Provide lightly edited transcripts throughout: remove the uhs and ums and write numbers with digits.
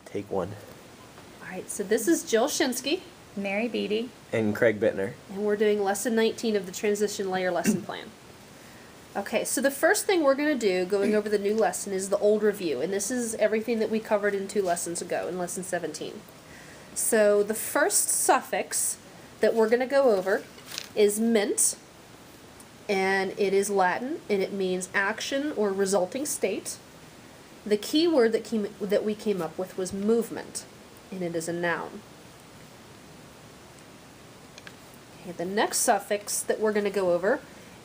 Take one. All right, so this is Jill Shinsky, Mary Beatty. And Craig Bittner. and we're doing lesson 19 of the transition layer lesson plan. Okay, so the first thing we're going to do, going over the new lesson, is the old review, and this is everything that we covered in 2 lessons ago, in lesson 17. So the first suffix that we're going to go over is ment, and it is Latin, and it means action or resulting state. The key word that we came up with was movement, and it is a noun. Okay, the next suffix that we're going to go over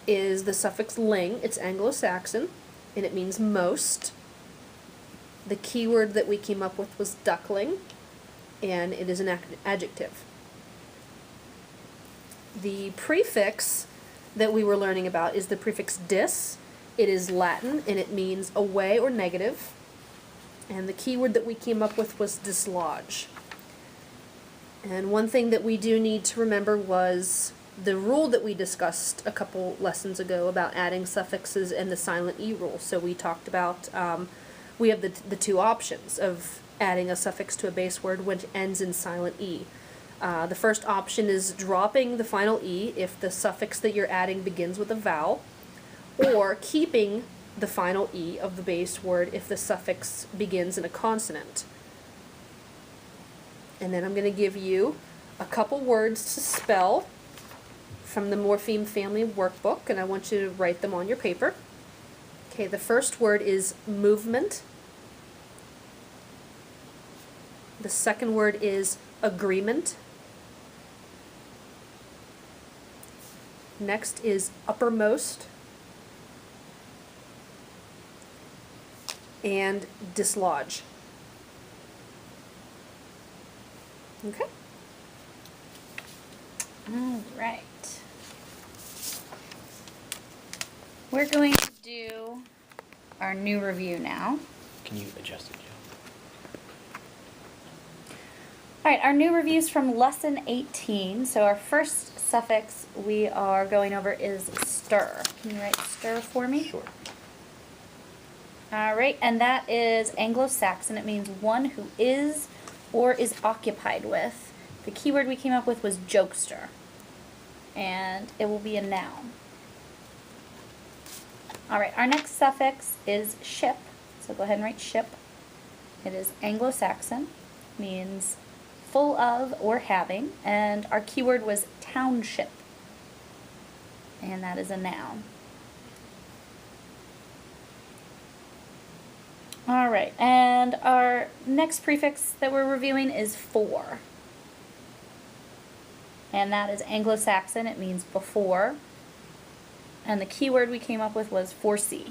is the suffix ling. It's Anglo-Saxon, and it means most. The key word that we came up with was duckling, and it is an adjective. The prefix that we were learning about is the prefix dis. It is Latin, and it means away or negative. And the key word that we came up with was dislodge. And one thing that we do need to remember was the rule that we discussed a couple lessons ago about adding suffixes and the silent E rule. So we talked about, we have the 2 options of adding a suffix to a base word which ends in silent E. The first option is dropping the final E if the suffix that you're adding begins with a vowel, or keeping the final E of the base word if the suffix begins in a consonant. And then I'm going to give you a couple words to spell from the Morpheme Family Workbook, and I want you to write them on your paper. Okay, the first word is movement. The second word is agreement. Next is uppermost. And dislodge. Okay. All right. We're going to do our new review now. Can you adjust it, Jill? All right, our new review is from lesson 18. So our first suffix we are going over is stir. Can you write stir for me? Sure. All right, and that is Anglo-Saxon. It means one who is or is occupied with. The key word we came up with was jokester, and it will be a noun. All right, our next suffix is ship, so go ahead and write ship. It is Anglo-Saxon, means full of or having, and our key word was township, and that is a noun. All right, and our next prefix that we're reviewing is for. And that is Anglo-Saxon. It means before. And the key word we came up with was foresee.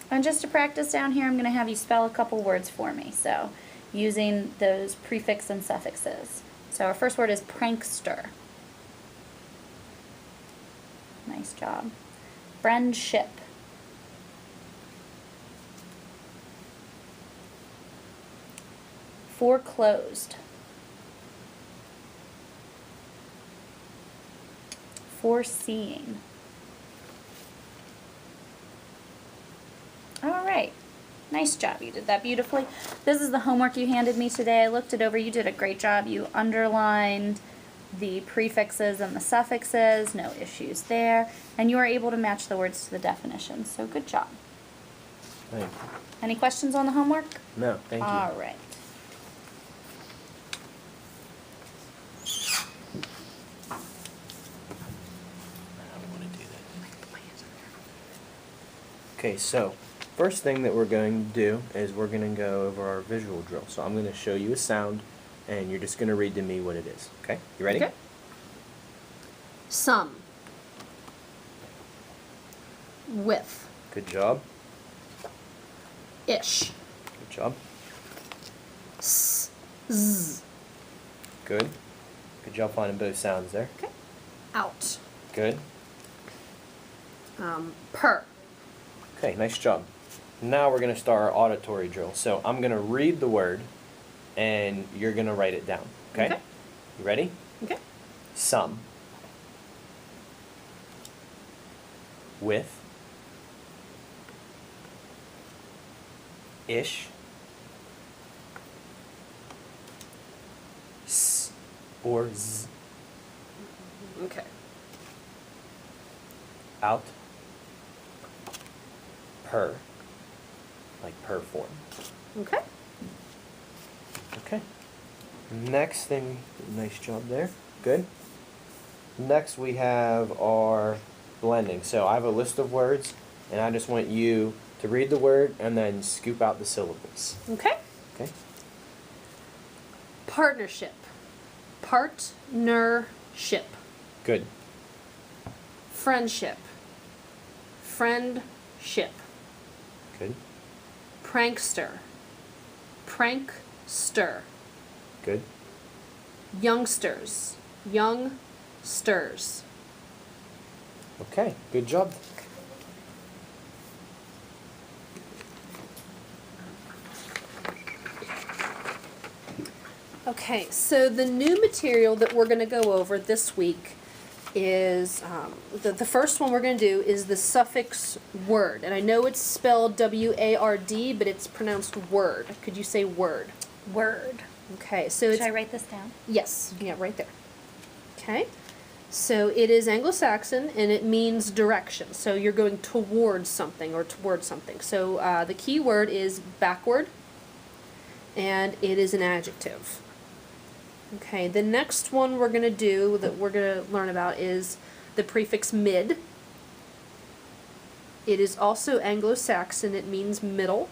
And just to practice down here, I'm going to have you spell a couple words for me. So, using those prefix and suffixes. So our first word is prankster. Nice job. Friendship. Foreclosed. Foreseeing. All right. Nice job. You did that beautifully. This is the homework you handed me today. I looked it over. You did a great job. You underlined the prefixes and the suffixes. No issues there. And you were able to match the words to the definitions. So good job. Thank you. Any questions on the homework? No, thank you. All right. Okay, so first thing that we're going to do is we're going to go over our visual drill. So I'm going to show you a sound, and you're just going to read to me what it is. Okay, you ready? Okay. Some. With. Good job. Ish. Good job. S. Z. Good. Good job finding both sounds there. Okay. Out. Good. Per. Okay, nice job. Now we're going to start our auditory drill. So I'm going to read the word, and you're going to write it down. Okay? Okay. You ready? Okay. Some. With. ish, s or z, Okay. out, per, like per form. Okay. Okay. Next thing, nice job there. Good. Next we have our blending. So I have a list of words, and I just want you to read the word and then scoop out the syllables. Okay. Okay? Partnership. Partnership. Good. Friendship. Friendship. Good. Prankster. Prankster. Good. Youngsters. Youngsters. Okay. Good job. Okay, so the new material that we're going to go over this week is, the first one we're going to do is the suffix word. And I know it's spelled W-A-R-D, but it's pronounced word. Could you say word? Word. Okay, so Should it's... I write this down? Yes, yeah, right there. Okay, so it is Anglo-Saxon and it means direction. So you're going towards something or towards something. So the key word is backward, and it is an adjective. Okay, the next one we're going to do that we're going to learn about is the prefix mid. It is also Anglo-Saxon. It means middle.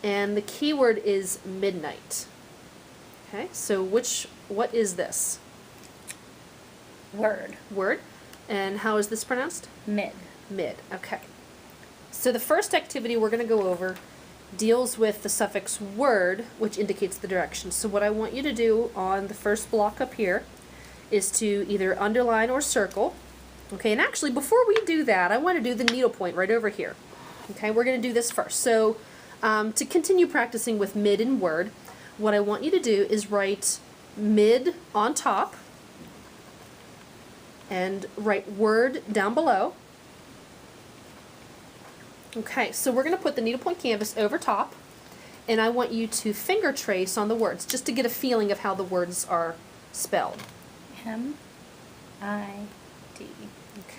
And the key word is midnight. Okay, so what is this? Word. Word. And how is this pronounced? Mid. Mid. Okay. So the first activity we're going to go over deals with the suffix word, which indicates the direction. So what I want you to do on the first block up here is to either underline or circle. Okay, and actually before we do that, I want to do the needlepoint right over here. Okay, we're going to do this first. So to continue practicing with mid and word, what I want you to do is write mid on top and write word down below. Okay, so we're going to put the needlepoint canvas over top, and I want you to finger trace on the words, just to get a feeling of how the words are spelled. M-I-D.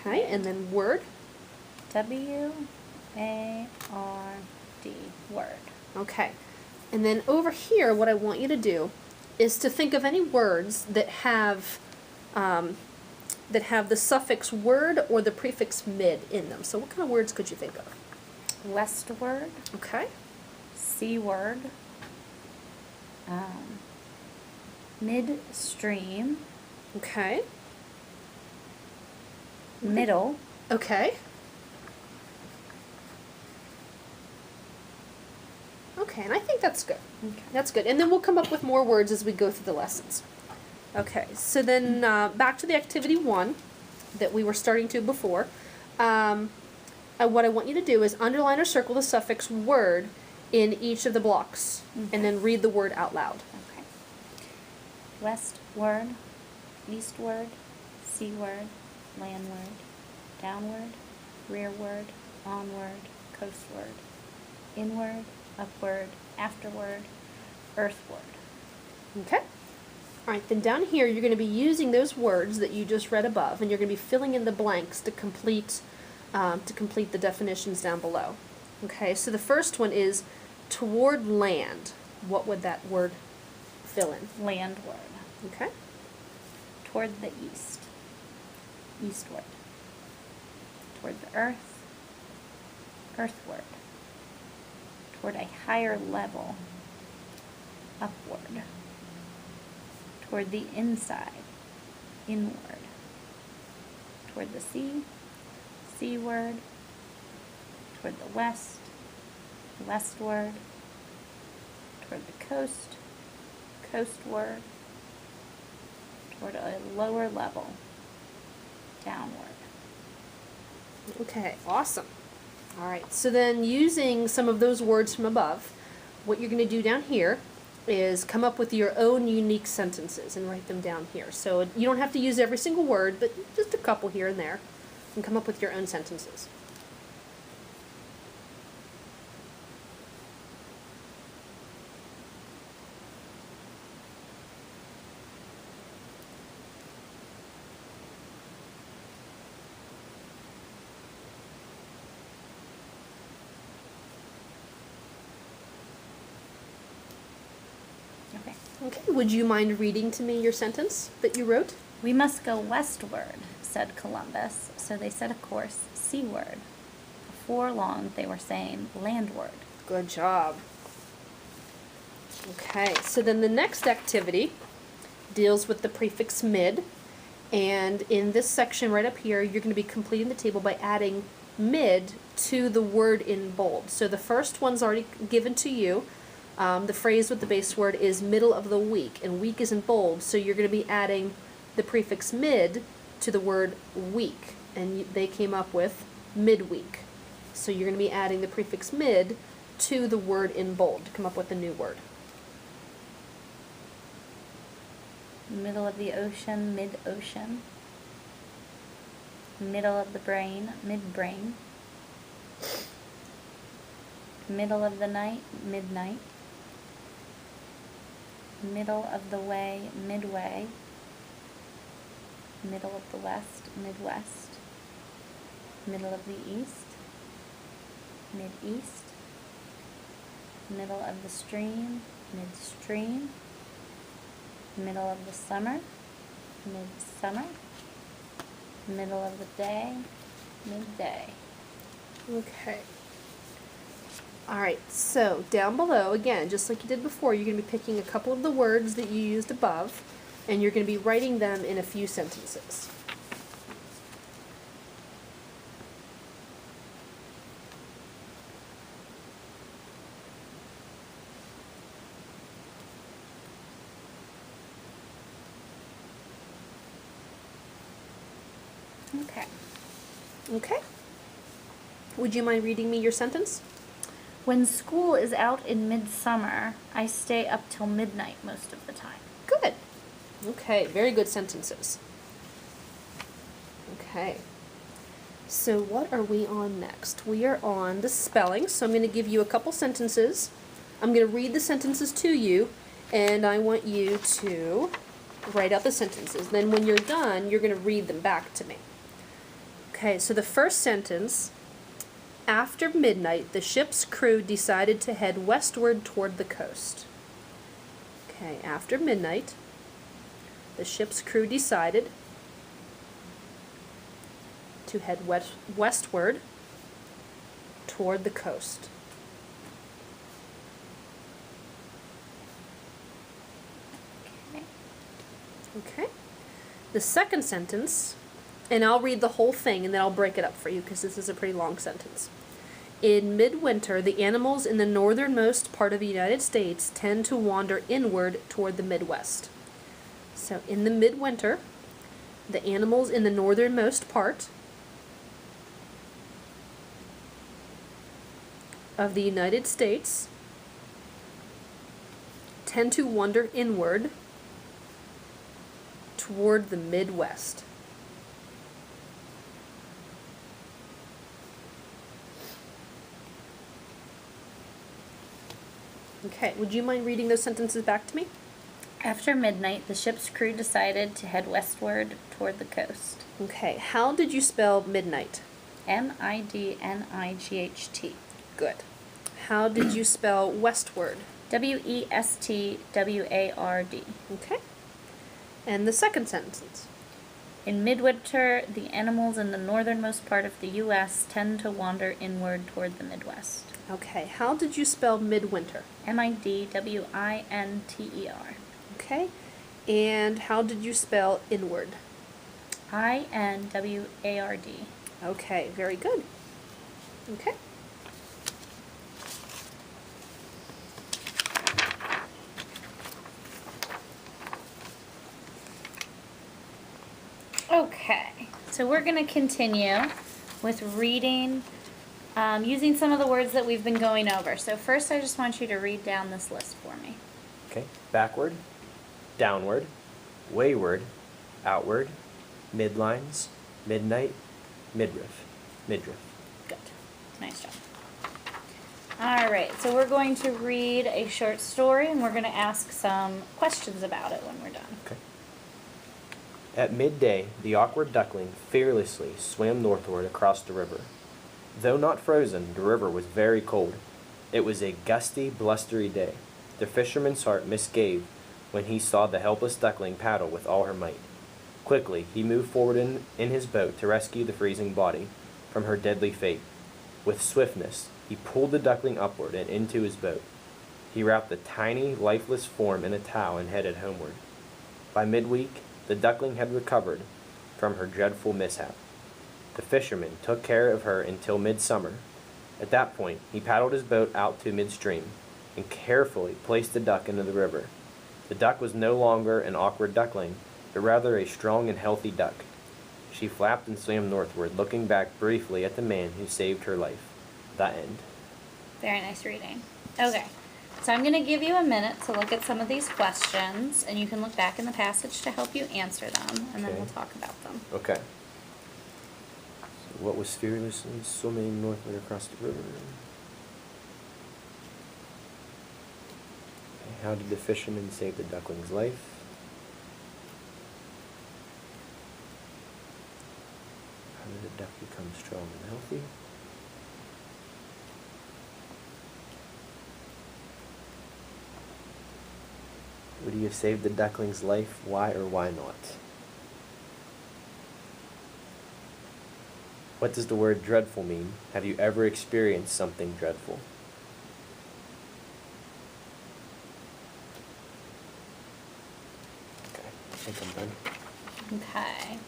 Okay, and then word. W-A-R-D. Word. Okay, and then over here, what I want you to do is to think of any words that have the suffix word or the prefix mid in them. So what kind of words could you think of? Westward. Okay. Seaward. Midstream. Okay. Middle. Okay. Okay, and I think that's good. Okay. That's good. And then we'll come up with more words as we go through the lessons. Okay, so then back to the activity 1 that we were starting to before. What I want you to do is underline or circle the suffix word in each of the blocks, and then read the word out loud. Okay. Westward. Eastward. Seaward. Landward. Downward. Rearward. Onward. Coastward. Inward. Upward. Afterward. Earthward. Okay? Alright, then down here you're going to be using those words that you just read above, and you're going to be filling in the blanks to complete the definitions down below. Okay, so the first one is toward land. What would that word fill in? Landward. Okay? Toward the east. Eastward. Toward the earth. Earthward. Toward a higher level. Upward. Toward the inside. Inward. Toward the sea. Seaward. Toward the west. Westward. Toward the coast. Coastward. Toward a lower level. Downward. Okay, awesome. Alright, so then using some of those words from above, what you're going to do down here is come up with your own unique sentences and write them down here. So you don't have to use every single word, but just a couple here and there, and come up with your own sentences. Okay. Okay, would you mind reading to me your sentence that you wrote? We must go westward, said Columbus. So they set a course seaward. Before long, they were saying landward. Good job. Okay, so then the next activity deals with the prefix mid. And in this section right up here, you're going to be completing the table by adding mid to the word in bold. So the first one's already given to you. The phrase with the base word is middle of the week, and week is in bold, so you're going to be adding the prefix mid to the word week, and they came up with midweek. So you're going to be adding the prefix mid to the word in bold to come up with a new word. Middle of the ocean, mid-ocean. Middle of the brain, mid-brain. Middle of the night, midnight. Middle of the way, midway. Middle of the west, midwest. Middle of the east, mid-east. Middle of the stream, midstream. Middle of the summer, midsummer. Middle of the day, midday. Okay. Alright, so down below, again, just like you did before, you're going to be picking a couple of the words that you used above, and you're going to be writing them in a few sentences. Okay. Okay? Would you mind reading me your sentence? When school is out in midsummer, I stay up till midnight most of the time. Good. Okay, very good sentences. Okay. So what are we on next? We are on the spelling. So I'm going to give you a couple sentences. I'm going to read the sentences to you, and I want you to write out the sentences. Then when you're done, you're going to read them back to me. Okay, so the first sentence, after midnight, the ship's crew decided to head westward toward the coast. Okay, after midnight, the ship's crew decided to head westward toward the coast. Okay. Okay. The second sentence, and I'll read the whole thing and then I'll break it up for you because this is a pretty long sentence. In midwinter, the animals in the northernmost part of the United States tend to wander inward toward the Midwest. So in the midwinter, the animals in the northernmost part of the United States tend to wander inward toward the Midwest. Okay, would you mind reading those sentences back to me? After midnight, the ship's crew decided to head westward toward the coast. Okay, how did you spell midnight? M-I-D-N-I-G-H-T. Good. How did you spell westward? W-E-S-T-W-A-R-D. Okay. And the second sentence? In midwinter, the animals in the northernmost part of the U.S. tend to wander inward toward the Midwest. Okay, how did you spell midwinter? M-I-D-W-I-N-T-E-R. Okay. And how did you spell inward? I-N-W-A-R-D. Okay, very good. Okay. Okay, so we're going to continue with reading using some of the words that we've been going over. So first I just want you to read down this list for me. Okay. Backward, downward, wayward, outward, midlines, midnight, midriff. Midriff. Good. Nice job. Alright, so we're going to read a short story and we're going to ask some questions about it when we're done. Okay. At midday, the awkward duckling fearlessly swam northward across the river. Though not frozen, the river was very cold. It was a gusty, blustery day. The fisherman's heart misgave when he saw the helpless duckling paddle with all her might. Quickly, he moved forward in his boat to rescue the freezing body from her deadly fate. With swiftness, he pulled the duckling upward and into his boat. He wrapped the tiny, lifeless form in a towel and headed homeward. By midweek, the duckling had recovered from her dreadful mishap. The fisherman took care of her until midsummer. At that point, he paddled his boat out to midstream and carefully placed the duck into the river. The duck was no longer an awkward duckling, but rather a strong and healthy duck. She flapped and swam northward, looking back briefly at the man who saved her life. The end. Very nice reading. Okay, so I'm going to give you a minute to look at some of these questions, and you can look back in the passage to help you answer them, and then Okay. we'll talk about them. Okay. So what was fearlessly swimming northward across the river? Okay, how did the fisherman save the duckling's life? How did the duck become strong and healthy? Would he have saved the duckling's life? Why or why not? What does the word dreadful mean? Have you ever experienced something dreadful? Okay, I think I'm done. Okay.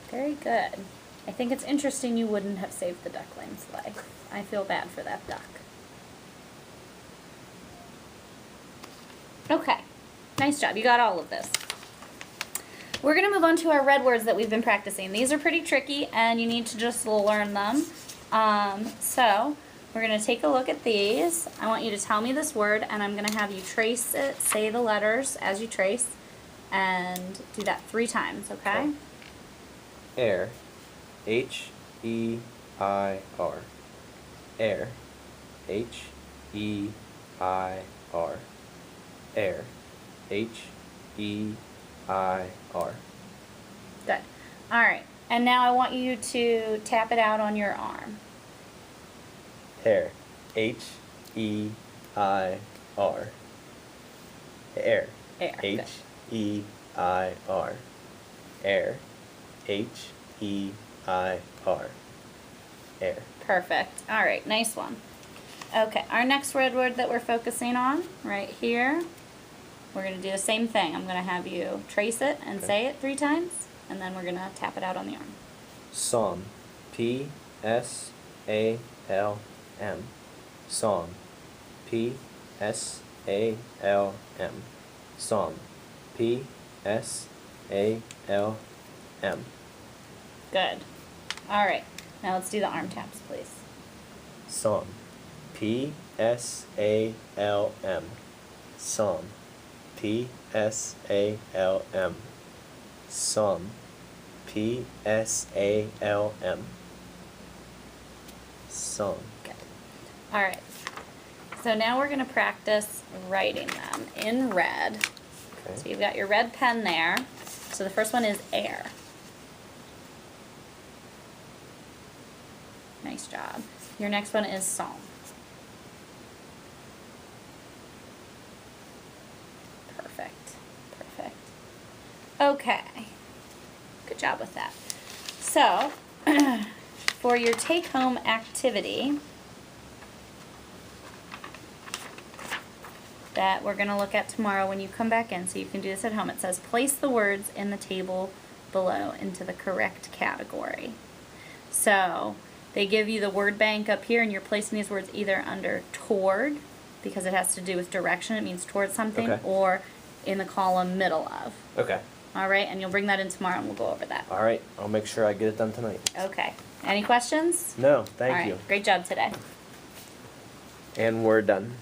Very good. I think it's interesting you wouldn't have saved the duckling's life. I feel bad for that duck. Okay. Nice job. You got all of this. We're going to move on to our red words that we've been practicing. These are pretty tricky, and you need to just learn them. So we're going to take a look at these. I want you to tell me this word, and I'm going to have you trace it, say the letters as you trace, and do that 3 times, okay? Okay. Air. H-E-I-R. Air. H-E-I-R. Air. H-E-I-R. Good. All right. And now I want you to tap it out on your arm. Hair. H-E-I-R. Air. Air. Good. H-E-I-R. Air. H-E-I-R. Air. Perfect. All right. Nice one. Okay. Our next red word that we're focusing on right here, we're going to do the same thing. I'm going to have you trace it and Okay. say it 3 times, and then we're going to tap it out on the arm. Psalm. P-S-A-L-M. Psalm. P-S-A-L-M. Psalm. P-S-A-L-M. Good. All right. Now let's do the arm taps, please. Psalm. P-S-A-L-M. Psalm. P-S-A-L-M. Psalm. P-S-A-L-M. Psalm. Good. All right. So now we're going to practice writing them in red. So Okay. you've got your red pen there. So the first one is air. Nice job. Your next one is psalm. Perfect. Perfect. Okay. Good job with that. So, for your take-home activity that we're going to look at tomorrow when you come back in, so you can do this at home, it says place the words in the table below into the correct category. So, they give you the word bank up here, and you're placing these words either under toward, because it has to do with direction, it means towards something, Okay. or in the column middle of. Okay. All right, and you'll bring that in tomorrow, and we'll go over that. All right. I'll make sure I get it done tonight. Okay. Any questions? No, thank All right. you. Great job today. And we're done.